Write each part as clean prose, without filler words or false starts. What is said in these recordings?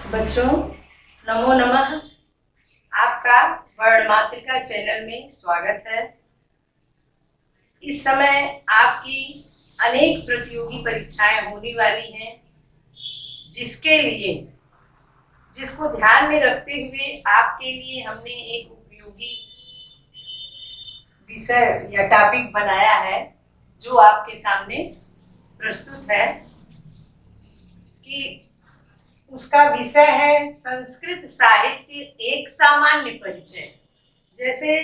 बच्चों, नमो नमः। आपका वर्णमातृका चैनल में स्वागत है। इस समय आपकी अनेक प्रतियोगी परीक्षाएं होने वाली हैं, जिसको ध्यान में रखते हुए आपके लिए हमने एक उपयोगी विषय या टॉपिक बनाया है, जो आपके सामने प्रस्तुत है। कि उसका विषय है संस्कृत साहित्य एक सामान्य परिचय। जैसे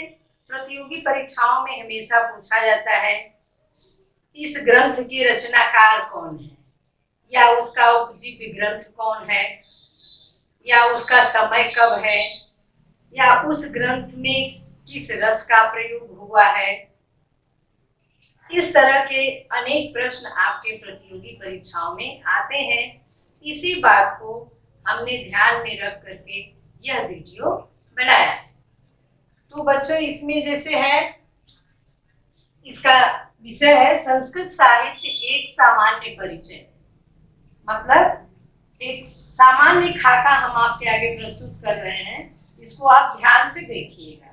प्रतियोगी परीक्षाओं में हमेशा पूछा जाता है, इस ग्रंथ के रचनाकार कौन है, या उसका उपजीव्य ग्रंथ कौन है, या उसका समय कब है, या उस ग्रंथ में किस रस का प्रयोग हुआ है। इस तरह के अनेक प्रश्न आपके प्रतियोगी परीक्षाओं में आते हैं। इसी बात को हमने ध्यान में रख करके यह वीडियो बनाया है। तो बच्चों, इसमें जैसे है, इसका विषय है संस्कृत साहित्य एक सामान्य परिचय। मतलब एक सामान्य खाका हम आपके आगे प्रस्तुत कर रहे हैं, इसको आप ध्यान से देखिएगा।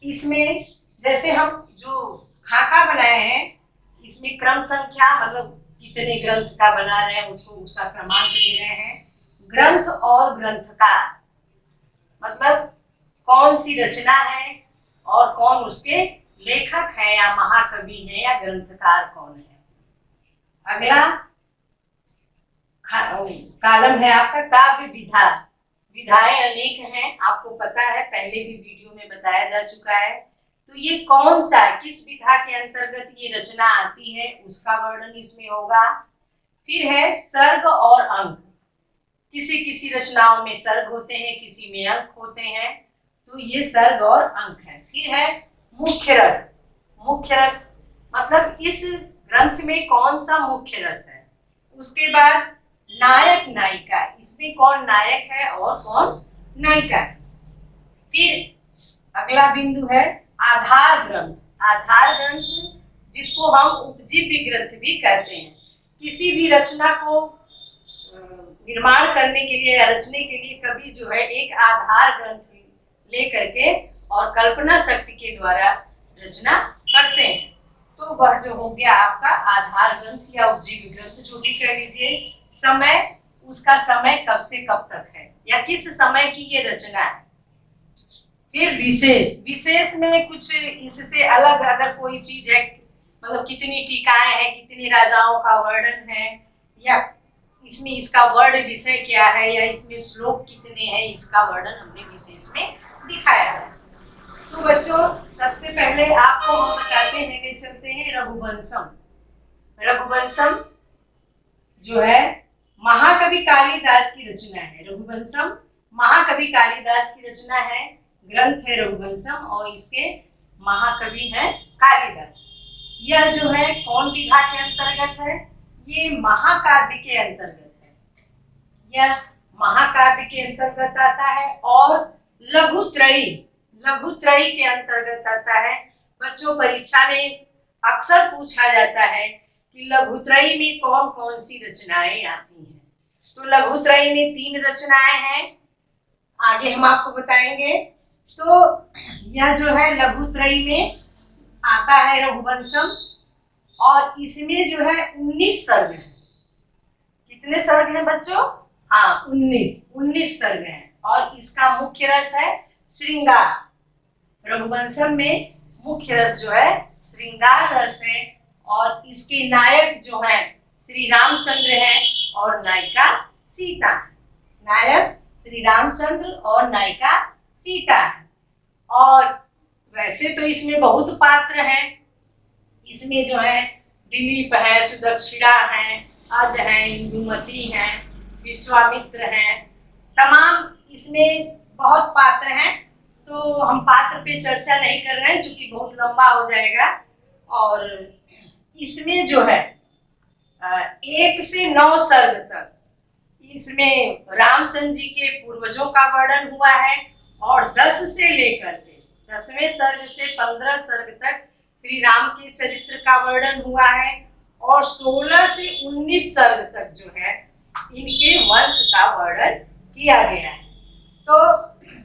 इसमें जैसे हम जो खाका बनाए हैं, इसमें क्रम संख्या मतलब कितने ग्रंथ का बना रहे हैं उसको उसका क्रमांक दे रहे हैं। ग्रंथ और ग्रंथकार मतलब कौन सी रचना है और कौन उसके लेखक है, या महाकवि है, या ग्रंथकार कौन है। अगला कालम है आपका काव्य विधा। विधाएं अनेक हैं, आपको पता है, पहले भी वीडियो में बताया जा चुका है। तो ये कौन सा, किस विधा के अंतर्गत ये रचना आती है, उसका वर्णन इसमें होगा। फिर है सर्ग और अंक। किसी किसी रचनाओं में सर्ग होते हैं, किसी में अंक होते हैं, तो ये सर्ग और अंक है। फिर है मुख्य रस। मुख्य रस मतलब इस ग्रंथ में कौन सा मुख्य रस है। उसके बाद नायक नायिका, इसमें कौन नायक है और कौन नायिका है। फिर अगला बिंदु है आधार ग्रंथ। आधार ग्रंथ जिसको हम उपजीव्य ग्रंथ भी कहते हैं। किसी भी रचना को निर्माण करने के लिए या रचने के लिए कभी जो है एक आधार ग्रंथ लेकर के और कल्पना शक्ति के द्वारा रचना करते हैं। तो वह जो हो गया आपका आधार ग्रंथ या उपजीव्य ग्रंथ, जो भी कह लीजिए। समय, उसका समय कब से कब तक है या किस समय की ये रचना है। फिर विशेष। विशेष में कुछ इससे अलग अगर कोई चीज है, मतलब कितनी टीकाएं हैं, कितनी राजाओं का वर्णन है, या इसमें इसका वर्ण विषय क्या है, या इसमें श्लोक कितने हैं, इसका वर्णन हमने विशेष में दिखाया है। तो बच्चों, सबसे पहले आपको हम बताते हैं, ले चलते हैं रघुवंशम। रघुवंशम जो है महाकवि कालिदास की रचना है। रघुवंशम महाकवि कालिदास की रचना है, ग्रंथ है रघुवंशम, और इसके महाकवि है कालिदास। यह जो है कौन विधा के अंतर्गत है, ये महाकाव्य के अंतर्गत है। यह महाकाव्य के अंतर्गत आता है और लघुत्रयी, लघुत्रयी के अंतर्गत आता है। बच्चों, परीक्षा में अक्सर पूछा जाता है कि लघुत्रयी में कौन कौन सी रचनाएं आती हैं। तो लघुत्रयी में 3 रचनाएं हैं, आगे हम आपको बताएंगे। तो यह जो है लघुत्रयी में आता है रघुवंशम, और इसमें जो है 19 सर्ग हैं। कितने सर्ग हैं बच्चों? हाँ, 19 सर्ग हैं। और इसका मुख्य रस है श्रृंगार। रघुवंशम में मुख्य रस जो है श्रृंगार रस है, और इसके नायक जो है श्री रामचंद्र हैं और नायिका सीता। नायक श्री रामचंद्र और नायिका सीता है। और वैसे तो इसमें बहुत पात्र हैं। इसमें जो है दिलीप है, सुदक्षिणा है, अज है, इंदुमती है, विश्वामित्र हैं, तमाम इसमें बहुत पात्र हैं। तो हम पात्र पे चर्चा नहीं कर रहे हैं, क्योंकि बहुत लंबा हो जाएगा। और इसमें जो है 1 से 9 सर्ग तक इसमें रामचंद्र जी के पूर्वजों का वर्णन हुआ है, और 10 से लेकर के 10वें सर्ग से 15 सर्ग तक श्री राम के चरित्र का वर्णन हुआ है, और 16 से 19 सर्ग तक जो है इनके वंश का वर्णन किया गया है। तो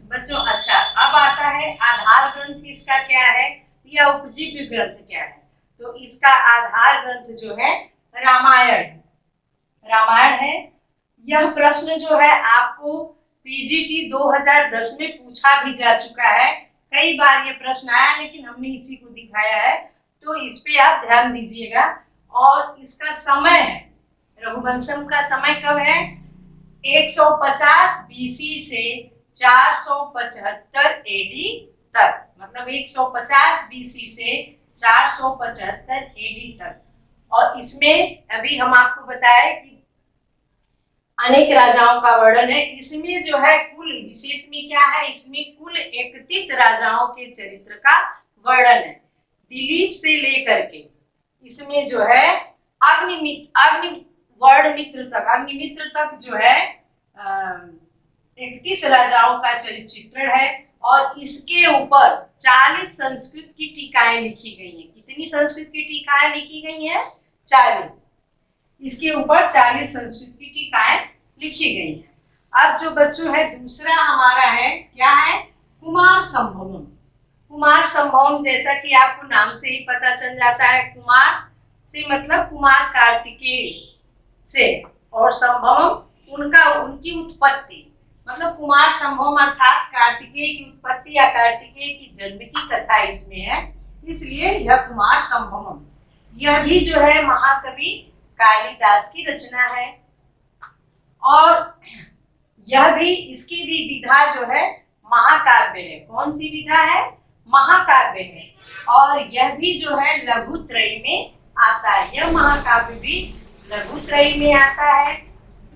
बच्चों अच्छा, अब आता है आधार ग्रंथ इसका क्या है या उपजीव्य ग्रंथ क्या है। तो इसका आधार ग्रंथ जो है रामायण है। रामायण है। यह प्रश्न जो है आपको पीजीटी 2010 में पूछा भी जा चुका है। कई बार ये प्रश्न आया, लेकिन हमने इसी को दिखाया है, तो इस पे आप ध्यान दीजिएगा। और इसका समय है, रघुवंशम का समय कब है, 150 बीसी से 475 एडी तक, मतलब 150 बीसी से 475 एडी तक। और इसमें अभी हम आपको बताया कि अनेक राजाओं का वर्णन है। इसमें जो है कुल विशेष में क्या है, इसमें कुल 31 राजाओं के चरित्र का वर्णन है, दिलीप से लेकर के इसमें जो है अग्निमित्र तक जो है 31 राजाओं का चित्रण है। और इसके ऊपर 40 संस्कृत की टीकाएं लिखी गई हैं। कितनी संस्कृत की टीकाएं लिखी गई हैं, 40। इसके ऊपर 40 संस्कृत की टीकाएं लिखी गई हैं। अब जो बच्चों है दूसरा हमारा है, क्या है, कुमार संभवम। कुमार संभवम जैसा कि आपको नाम से ही पता चल जाता है, कुमार से मतलब कुमार कार्तिकेय से, और संभवम उनकी उत्पत्ति, मतलब कुमार संभवम अर्थात कार्तिकेय की उत्पत्ति या कार्तिकेय की जन्म की कथा इसमें है, इसलिए यह कुमार संभवम। यह भी जो है महाकवि कालिदास की रचना है। और यह भी, इसकी भी विधा जो है महाकाव्य है। कौन सी विधा है, महाकाव्य है। और यह भी जो है लघुत्रयी में आता है। यह महाकाव्य भी लघुत्रयी में आता है।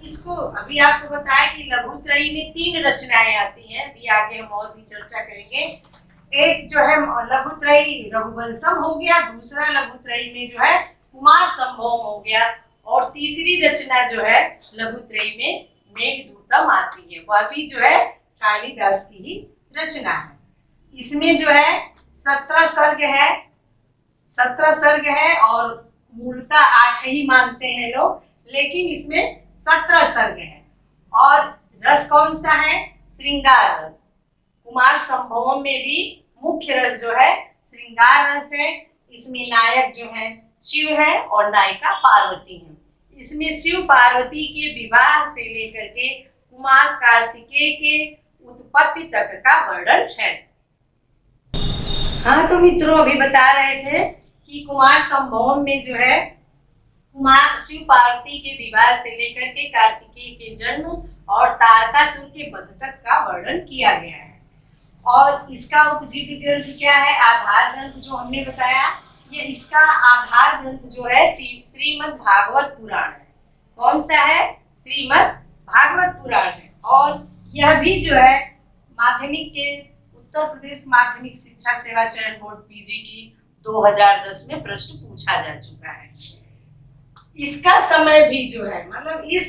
इसको अभी आपको बताया कि लघुत्रयी में 3 रचनाएं आती हैं, अभी आगे हम और भी चर्चा करेंगे। एक जो है लघुत्रयी रघुवंशम हो गया, दूसरा लघुत्रयी में जो है कुमार संभवम हो गया, और तीसरी रचना जो है लघुत्रयी में मेघदूतम आती है, वह भी जो है कालिदास की ही रचना है। इसमें जो है 17 सर्ग है, 17 सर्ग है, और मूलतः 8 ही मानते हैं लोग, लेकिन इसमें 17 सर्ग है। और रस कौन सा है, श्रृंगार रस। कुमार संभवम में भी मुख्य रस जो है श्रृंगार रस है। इसमें नायक जो है शिव है और नायिका पार्वती है। इसमें शिव पार्वती के विवाह से लेकर के कुमार कार्तिकेय के उत्पत्ति तक का वर्णन है। हाँ तो मित्रों, अभी बता रहे थे कि कुमार संभवम में जो है कुमार शिव पार्वती के विवाह से लेकर के कार्तिकेय के जन्म और तारकासुर के वध तक का वर्णन किया गया है। और इसका उपजीव्य ग्रंथ क्या है, आधार ग्रंथ जो हमने बताया, ये इसका आधार ग्रंथ जो है श्रीमद् भागवत पुराण है। कौन सा है, श्रीमद् भागवत पुराण है। और यह भी जो है माध्यमिक के उत्तर प्रदेश माध्यमिक शिक्षा सेवा चयन बोर्ड पीजीटी 2010 में प्रश्न पूछा जा चुका है। इसका समय भी जो है, मतलब इस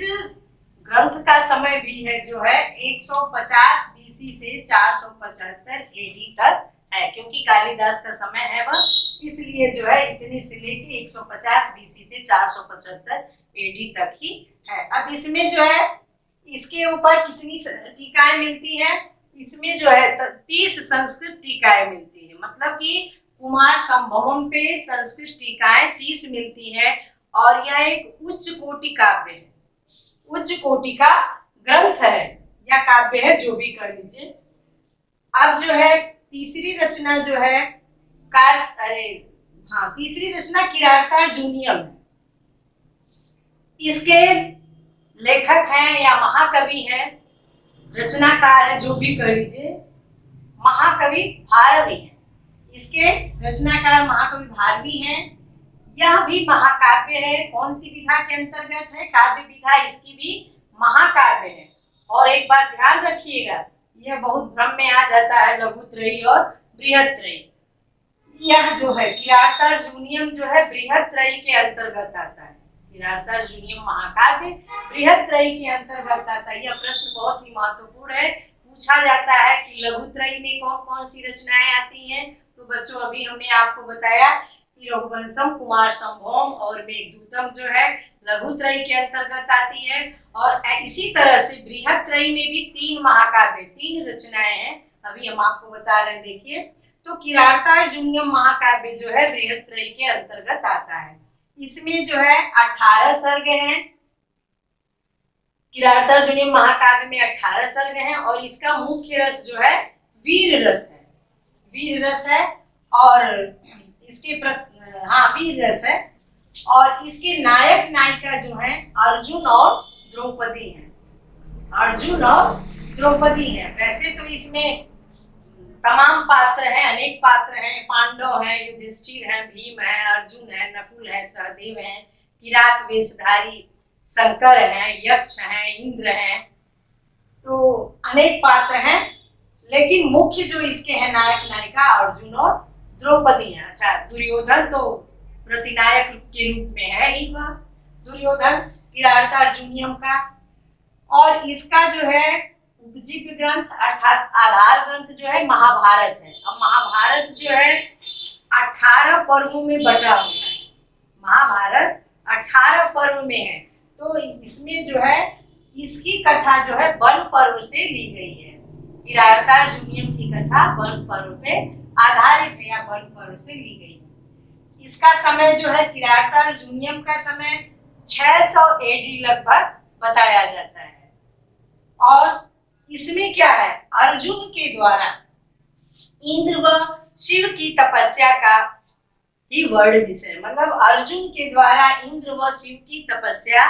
ग्रंथ का समय भी है जो है 150 बीसी से 475 एडी तक है, क्योंकि कालिदास का समय है वह, इसलिए जो है इतने से लेके 150 बीसी से 475 एडी तक ही है। अब इसमें जो है इसके ऊपर कितनी टीकाएं मिलती हैं, इसमें जो है 30 संस्कृत टीकाएं मिलती है, मतलब कि कुमार संभवम पे संस्कृत टीकाएं 30 मिलती है। और यह एक उच्च कोटि काव्य है, उच्च कोटि का ग्रंथ है या काव्य है, जो भी कर लीजिए। अब जो है तीसरी रचना जो है तीसरी रचना किरातार्जुनीयम है। इसके लेखक हैं या महाकवि हैं, रचनाकार है, जो भी कर लीजिए, महाकवि भारवी है। इसके रचनाकार महाकवि भारवी हैं। यह भी महाकाव्य है। कौन सी विधा के अंतर्गत है, काव्य विधा इसकी भी महाकाव्य है। और एक बात ध्यान रखिएगा, यह बहुत भ्रम में आ जाता है लघुत्रयी और बृहत्त्रयी। यह जो है किरातार्जुनीयम जो है बृहत्त्रयी के अंतर्गत आता है। किरातार्जुनीयम महाकाव्य बृहत्त्रयी के अंतर्गत आता है। यह प्रश्न बहुत ही महत्वपूर्ण है, पूछा जाता है कि लघुत्रयी में कौन कौन सी रचनाएं आती हैं। तो बच्चों, अभी हमने आपको बताया कि रघुवंशम, कुमार संभवम और मेघदूतम जो है लघुत्रयी के अंतर्गत आती है। और इसी तरह से बृहत्त्रयी में भी 3 महाकाव्य, 3 रचनाएं हैं, अभी हम आपको बता रहे हैं। देखिए, तो किरातार्जुनीयम महाकाव्य जो है बृहत्त्रयी के अंतर्गत आता है। इसमें जो है 18 सर्ग हैं। किरातार्जुनीयम महाकाव्य में 18 सर्ग हैं और इसका मुख्य रस जो है वीर रस है। वीर रस है और इसके वीर रस है। और इसके नायक नायिका जो हैं अर्जुन और द्रौपदी हैं। अर्जुन और द्रौपदी हैं। वैसे तो इसमें तमाम पात्र हैं, अनेक पात्र हैं। पांडव हैं, युधिष्ठिर हैं, भीम है, अर्जुन है, नकुल है, सहदेव हैं, किरात वेशधारी शंकर हैं, यक्ष हैं, इंद्र हैं। तो अनेक पात्र हैं, लेकिन मुख्य जो इसके हैं नायक नायिका अर्जुन और द्रौपदी हैं। अच्छा, दुर्योधन तो प्रतिनायक के रूप में है ही वह दुर्योधन किरातार्जुनीयम का। और इसका जो है उपजीव्य ग्रंथ अर्थात आधार ग्रंथ जो है महाभारत है। अब महाभारत जो है 18 पर्वों में बटा हुआ है। महाभारत 18 पर्व में है। तो इसमें जो है इसकी कथा जो है वन पर्व से ली गई है। किरातार्जुनीयम की कथा वन पर्व पे आधारित है या वन पर्व से ली गई है। इसका समय जो है किरातार्जुनीयम का समय 600 एडी लगभग बताया जाता है। और इसमें क्या है, अर्जुन के द्वारा इंद्र व शिव की तपस्या का ही वर्ण विषय, मतलब अर्जुन के द्वारा इंद्र व शिव की तपस्या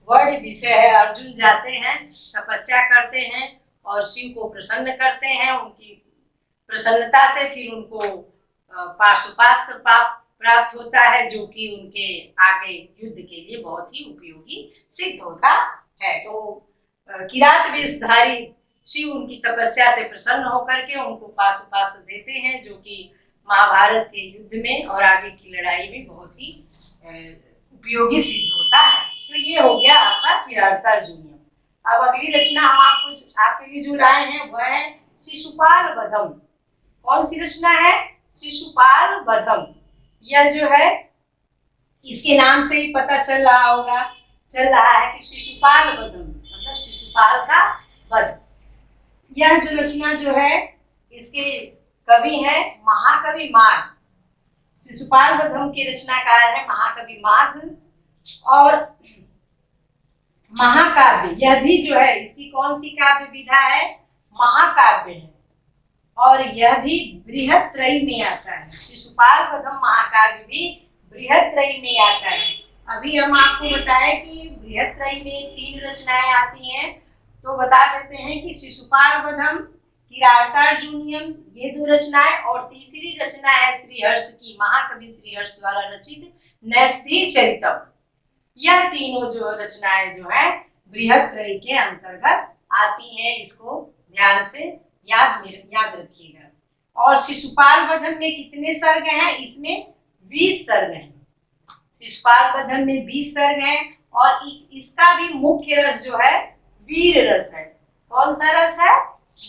वर्ण विषय है। अर्जुन जाते हैं, तपस्या करते हैं और शिव को प्रसन्न करते हैं। उनकी प्रसन्नता से फिर उनको पाशुपास्त्र प्राप्त होता है, जो कि उनके आगे युद्ध के लिए बहुत ही उपयोगी सिद्ध होता है। तो किरात वेशधारी शिव उनकी तपस्या से प्रसन्न होकर के उनको पाशुपास्त्र देते हैं, जो कि महाभारत के युद्ध में और आगे की लड़ाई में बहुत ही उपयोगी सिद्ध होता है। तो ये हो गया आपका किरातार्जुनीयम। अब अगली रचना हम आपके लिए जो लाए हैं वह है शिशुपाल वधम। कौन सी रचना है? शिशुपाल वधम। यह जो है इसके नाम से ही पता चल रहा है कि शिशुपाल वधम मतलब शिशुपाल का वध। यह जो रचना जो है इसके कवि है महाकवि माघ। शिशुपाल वधम के रचनाकार है महाकवि माघ। और महाकाव्य यह भी जो है इसकी कौन सी काव्य विधा है? महाकाव्य है। और यह भी बृहत्त्रयी में आता है। शिशुपाल वधम महाकाव्य भी बृहत्त्रयी में आता है। अभी हम आपको बताए कि बृहत्त्रयी में 3 रचनाएं आती हैं, तो बता देते हैं कि शिशुपाल वधम, किरातार्जुनीयम, ये 2 रचनाएं, और तीसरी रचना है श्रीहर्ष की, महाकवि श्रीहर्ष द्वारा रचित नैषधि चरितम। यह तीनों जो रचनाएं जो है बृहत्त्रयी के अंतर्गत आती हैं। इसको ध्यान से याद रखिएगा। और शिशुपाल वधम में कितने सर्ग हैं? इसमें 20 सर्ग हैं। शिशुपाल वधम में 20 सर्ग हैं और इसका भी मुख्य रस जो है वीर रस है। कौन सा रस है?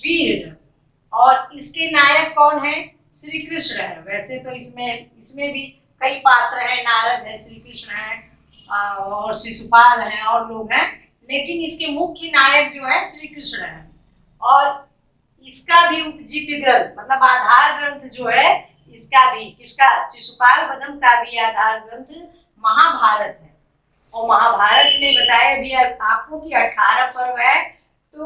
वीर रस। और इसके नायक कौन है? श्री कृष्ण है। वैसे तो इसमें भी कई पात्र हैं, नारद है, श्री कृष्ण है और शिशुपाल है और लोग हैं, लेकिन इसके मुख्य नायक जो है श्री कृष्ण है। और इसका भी उपजीव्य ग्रंथ मतलब आधार ग्रंथ जो है इसका भी, किसका? शिशुपाल वधम का भी आधार ग्रंथ महाभारत है। और महाभारत में बताया भी आपको कि 18 पर्व है, तो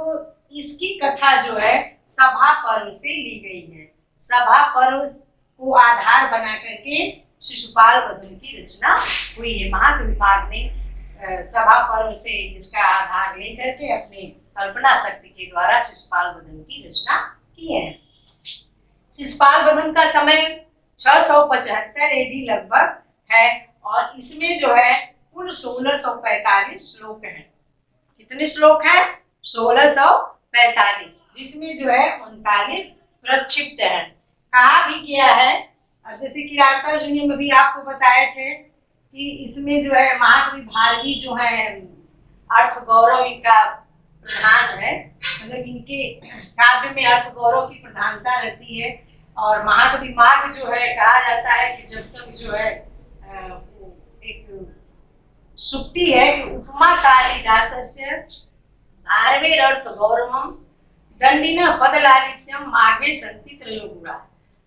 इसकी कथा जो है सभा पर्व से ली गई है। सभा पर्व को आधार बना करके शिशुपाल वधम की रचना हुई है। महाकवि माघ ने सभा पर्व से इसका आधार लेकर के अपने कल्पना शक्ति के द्वारा शिशुपाल वधम की रचना की है। शिशुपाल वधम का समय 675 एडी लगभग है और इसमें जो है कुल 1645 श्लोक हैं। कितने श्लोक हैं? 1645, जिसमें जो है 39 प्रक्षिप्त है। कहा भी गया है, जैसे किरातार्जुनीयम में भी आपको बताए थे कि इसमें जो है महाकवि भारवी जो है अर्थ गौरव इनका प्रधान है, मतलब इनके काव्य में अर्थ गौरव की प्रधानता रहती है। और महाकवि माघ जो है, कहा जाता है कि जब तक जो है एक सुक्ति है कि उपमा कालिदासस्य भारवेरर्थ गौरवम दंडिना पदलालित्यम माघे संति त्रयो गुणा।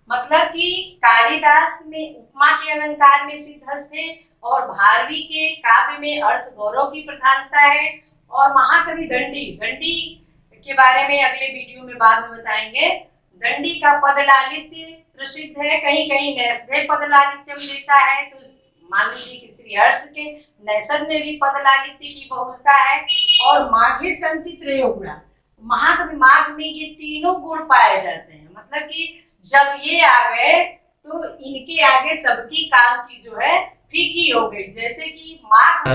मतलब कि कालिदास में उपमा के अलंकार में सिद्धहस्त थे और भारवी के काव्य में अर्थ गौरव की प्रधानता है। और महाकवि दंडी, दंडी के बारे में अगले वीडियो में बाद में बताएंगे। दंडी का पद लालित्य प्रसिद्ध है, कहीं कहीं नैषधेय पद लालित्यम देता है, तो मान लीजिए कि श्रीहर्ष के नैषध में भी पद लालित्य की बहुलता है। और माघे संति त्रयो गुणा, महाकवि माघ में ये तीनों गुण पाए जाते हैं। मतलब कि जब ये आ गए तो इनके आगे सबकी कांति जो है फीकी हो गई। जैसे कि माघ,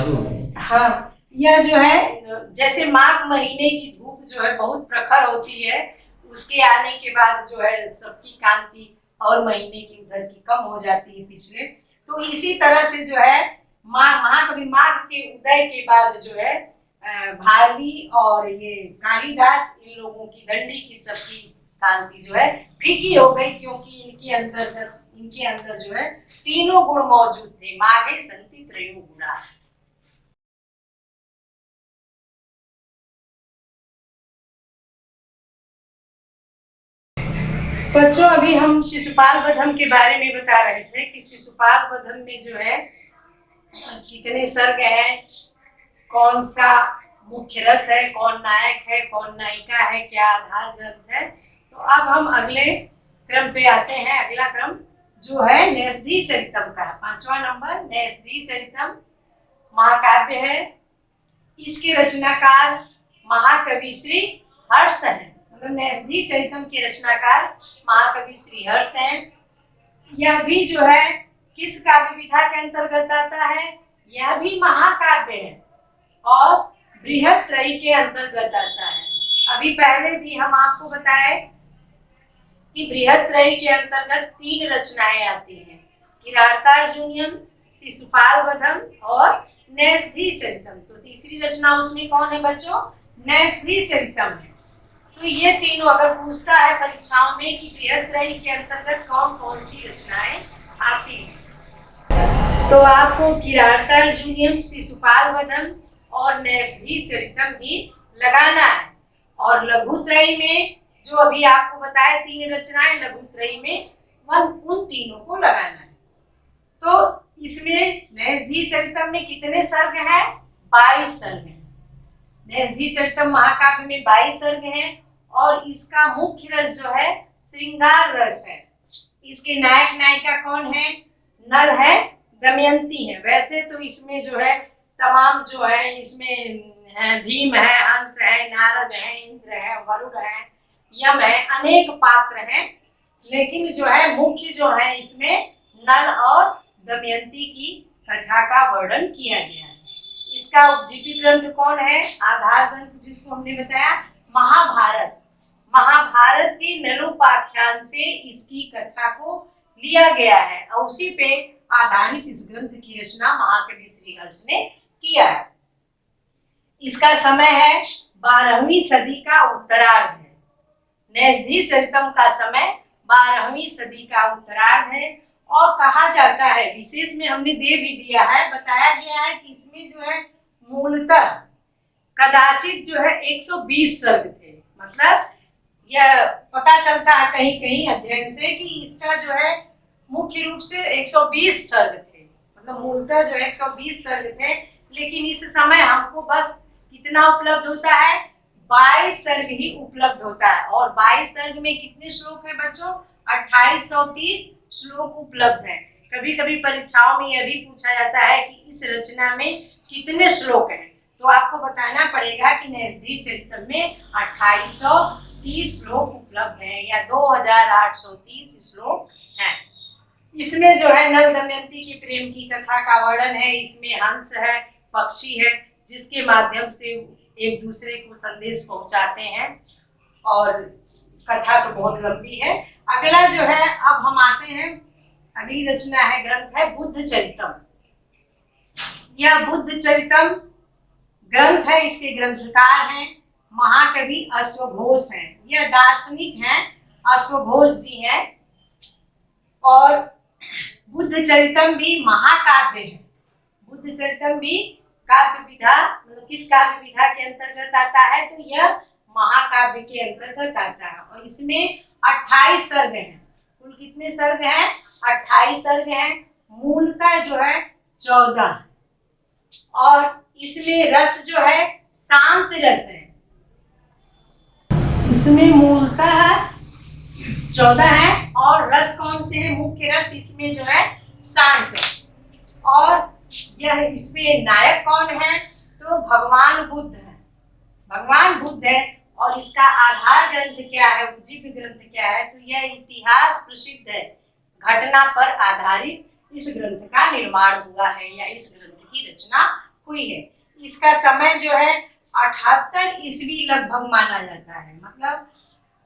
हाँ, यह जो है जैसे माघ महीने की धूप जो है बहुत प्रखर होती है, उसके आने के बाद जो है सबकी कांति और महीने की उधर की कम हो जाती है पिछले। तो इसी तरह से जो है महाकवि माघ के उदय के बाद जो है भारवी और ये कालिदास, इन लोगों की दंडी की सबकी कांति जो है फीकी हो गई, क्योंकि इनके अंदर जो है तीनों गुण मौजूद थे। माघे संति त्रयो गुणा। बच्चों, अभी हम शिशुपाल वधम के बारे में बता रहे थे कि शिशुपाल वधम में जो है कितने सर्ग हैं, कौन सा मुख्य रस है, कौन नायक है, कौन नायिका है, क्या आधार ग्रंथ है। तो अब हम अगले क्रम पे आते हैं। अगला क्रम जो है नैषधीय चरितम का, 5वां नंबर नैषधीय चरितम महाकाव्य है। इसके रचनाकार महाकवि श्री हर्ष हैं। मतलब नैषधीय चरितम के रचनाकार महाकवि श्री हर्ष हैं। यह भी जो है किस काव्य विधा के अंतर्गत आता है? यह भी महाकाव्य है और बृहत्त्रयी के अंतर्गत आता है। अभी पहले भी हम आपको बताए कि बृहत्त्रयी के अंतर्गत 3 रचनाएं आती हैं, किरातार्जुनीयम, शिशुपाल वधम और नैषधीय चरितम। तो तीसरी रचना उसमें कौन है बच्चों? नैषधीय चरितम है। तो ये तीनों अगर पूछता है परीक्षाओं में कि बृहत्त्रयी के अंतर्गत कौन कौन सी रचनाएं आती हैं, तो आपको किरातार्जुनीयम, शिशुपाल वधम और नैषधीय चरितम ही लगाना है। और लघुत्रयी में जो अभी आपको बताया 3 रचनाएं, लघुत्रयी में उन तीनों को लगाना है। तो इसमें नैषधीय चरितम में कितने सर्ग हैं? 22 सर्ग हैं। नैषधीय चरितम महाकाव्य में 22 सर्ग हैं और इसका मुख्य रस जो है श्रृंगार रस है। इसके नायक नायिका कौन है? नल है, दमयंती है। वैसे तो इसमें जो है तमाम जो है, इसमें है भीम है, हंस है, नारद है, इंद्र है, वरुण है, यम है, अनेक पात्र हैं। लेकिन जो है मुख्य जो है इसमें नल और दमयंती की कथा का वर्णन किया गया है। इसका उपजीवी ग्रंथ कौन है? आधार ग्रंथ जिसको हमने बताया महाभारत। महाभारत के नलोपाख्यान से इसकी कथा को लिया गया है और उसी पे आधारित इस ग्रंथ की रचना महाकवि श्रीहर्ष ने किया है। इसका समय है 12वीं सदी का उत्तरार्ध है। नैषधीय चरितम का समय 12वीं सदी का उत्तरार्ध है। और कहा जाता है, विशेष में हमने दे भी दिया है, बताया गया है कि इसमें जो है मूलतः कदाचित जो है 120 सर्ग थे। मतलब यह पता चलता है कहीं कहीं अध्ययन से कि इसका जो है मुख्य रूप से 120 सर्ग थे। मतलब मूलतः जो 120 सर्ग थे, लेकिन इस समय हमको बस कितना उपलब्ध होता है? 22 सर्ग ही उपलब्ध होता है। और 22 सर्ग में कितने श्लोक है बच्चों? 2830 श्लोक उपलब्ध है। कभी कभी परीक्षाओं में यह भी पूछा जाता है कि इस रचना में कितने श्लोक हैं, तो आपको बताना पड़ेगा कि नैषधीय चरितम में 2830 श्लोक उपलब्ध हैं या 2830 श्लोक हैं। इसमें जो है नल दमयंती की प्रेम की कथा का वर्णन है। इसमें हंस है, पक्षी है, जिसके माध्यम से एक दूसरे को संदेश पहुंचाते हैं। और कथा तो बहुत लंबी है। अगला जो है, अब हम आते हैं, अगली रचना है, ग्रंथ है बुद्ध चरितम। यह बुद्ध चरितम ग्रंथ है। इसके ग्रंथकार हैं महाकवि अश्वघोष हैं। यह दार्शनिक हैं, अश्वघोष जी हैं। और बुद्ध चरितम भी महाकाव्य है। बुद्ध चरितम भी काव्य विधा, मतलब किस काव्य विधा के अंतर्गत आता है, तो यह महाकाव्य के अंतर्गत आता है। और इसमें 28 सर्ग हैं। कुल कितने सर्ग हैं? 28 सर्ग हैं। मूलतः जो है 14, और इसमें रस जो है शांत रस है। इसमें मूलतः 14 है, और रस कौन से हैं? मुख्य रस इसमें जो है शांत है। और यह इसमें नायक कौन है? तो भगवान बुद्ध है। भगवान बुद्ध है। और इसका आधार ग्रंथ क्या है, उपजीव्य ग्रंथ क्या है? तो यह इतिहास प्रसिद्ध है, घटना पर आधारित इस ग्रंथ का निर्माण हुआ है, या इस ग्रंथ की रचना हुई है। इसका समय जो है 78 ईस्वी लगभग माना जाता है। मतलब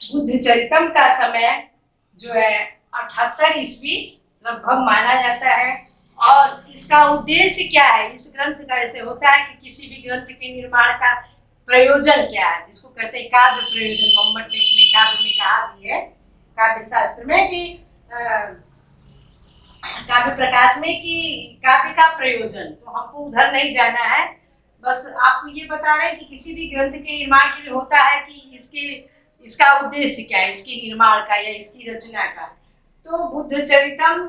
बुद्ध चरितम का समय जो है 78 ईस्वी लगभग माना जाता है। और इसका उद्देश्य क्या है? इस ग्रंथ का ऐसे होता है कि किसी भी ग्रंथ के निर्माण का प्रयोजन क्या है, जिसको कहते हैं काव्य प्रयोजन। मम्मट ने अपने काव्य में कहा भी है, काव्य शास्त्र में, कि काव्य प्रकाश में, कि काव्य का प्रयोजन। तो हमको उधर नहीं जाना है, बस आपको ये बता रहे हैं कि किसी भी ग्रंथ के निर्माण के लिए होता है कि इसका उद्देश्य क्या है, इसके निर्माण का या इसकी रचना का। तो बुद्ध चरितम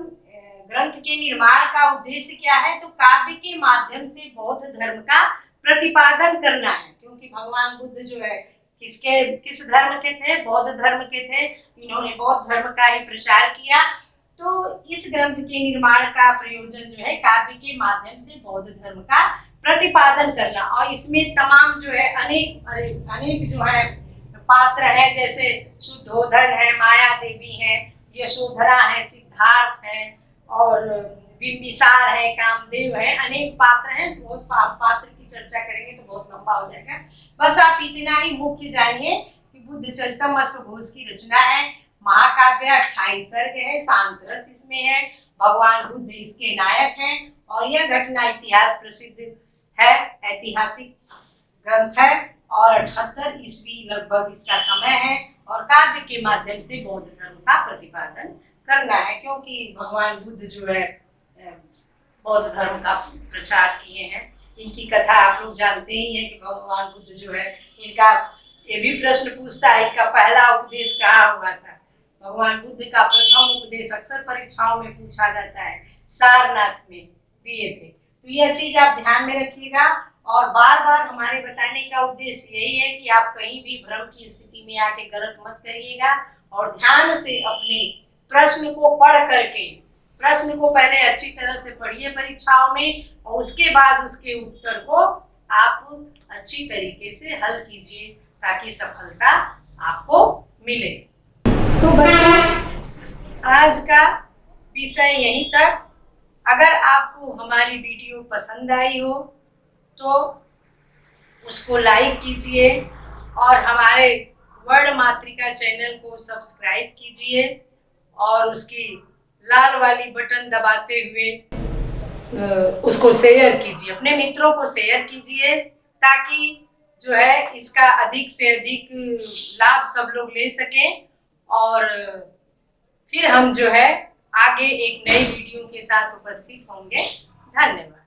ग्रंथ के निर्माण का उद्देश्य क्या है? तो काव्य के माध्यम से बौद्ध धर्म का प्रतिपादन करना है। क्योंकि भगवान बुद्ध जो है किस धर्म के थे? बौद्ध धर्म के थे। इन्होंने बौद्ध धर्म का ही प्रचार किया। तो इस ग्रंथ के निर्माण का प्रयोजन जो है काव्य के माध्यम से बौद्ध धर्म का प्रतिपादन करना। और इसमें तमाम जो है अनेक जो है पात्र है, जैसे शुद्धोधन है, माया देवी है, यशोधरा है, सिद्धार्थ है, और बिंबिसार है, कामदेव है, अनेक पात्र हैं। बहुत पात्र की चर्चा करेंगे तो बहुत लंबा हो जाएगा। बस आप इतना ही मुख्य जानिए कि बुद्ध चरितम अश्वघोष की रचना है, महाकाव्य, 28 सर्ग है, शांत रस इसमें है, भगवान बुद्ध इसके नायक हैं, और यह घटना इतिहास प्रसिद्ध है, ऐतिहासिक ग्रंथ है, और 78 ईस्वी लगभग इसका समय है। और काव्य के माध्यम से बौद्ध धर्म का प्रतिपादन करना है, क्योंकि भगवान बुद्ध जो है बौद्ध धर्म का प्रचार किए हैं। इनकी कथा आप लोग जानते ही हैं कि भगवान बुद्ध जो है, इनका ये भी प्रश्न पूछता है, इनका पहला उपदेश कहाँ हुआ था? भगवान बुद्ध का प्रथम उपदेश अक्सर परीक्षाओं में पूछा जाता है, सारनाथ में दिए थे। तो यह चीज आप ध्यान में रखिएगा। और बार बार हमारे बताने का उद्देश्य यही है कि आप कहीं भी भ्रम की स्थिति में आके गलत मत करिएगा, और ध्यान से अपने प्रश्न को पढ़ करके, प्रश्न को पहले अच्छी तरह से पढ़िए परीक्षाओं में, और उसके बाद उसके उत्तर को आप अच्छी तरीके से हल कीजिए, ताकि सफलता आपको मिले। तो बच्चों, आज का विषय यहीं तक। अगर आपको हमारी वीडियो पसंद आई हो तो उसको लाइक कीजिए, और हमारे वर्ण मातृका चैनल को सब्सक्राइब कीजिए, और उसकी लाल वाली बटन दबाते हुए उसको शेयर कीजिए, अपने मित्रों को शेयर कीजिए, ताकि जो है इसका अधिक से अधिक लाभ सब लोग ले सकें। और फिर हम जो है आगे एक नई वीडियो के साथ उपस्थित होंगे। धन्यवाद।